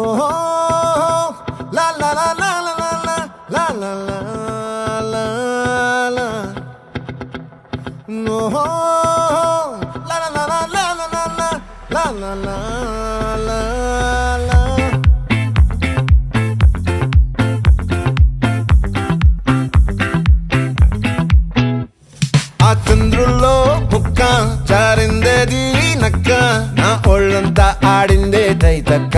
ఓహో లా లా లా లా లా లా లా లా లా లా ఓహో లా లా లా లా లా లా లా లా లా లా లా ఆ చంద్రుల్లో బుక్క జారిందేది నక్క నా ఒళ్ళంతా ఆడిందే తైతక్క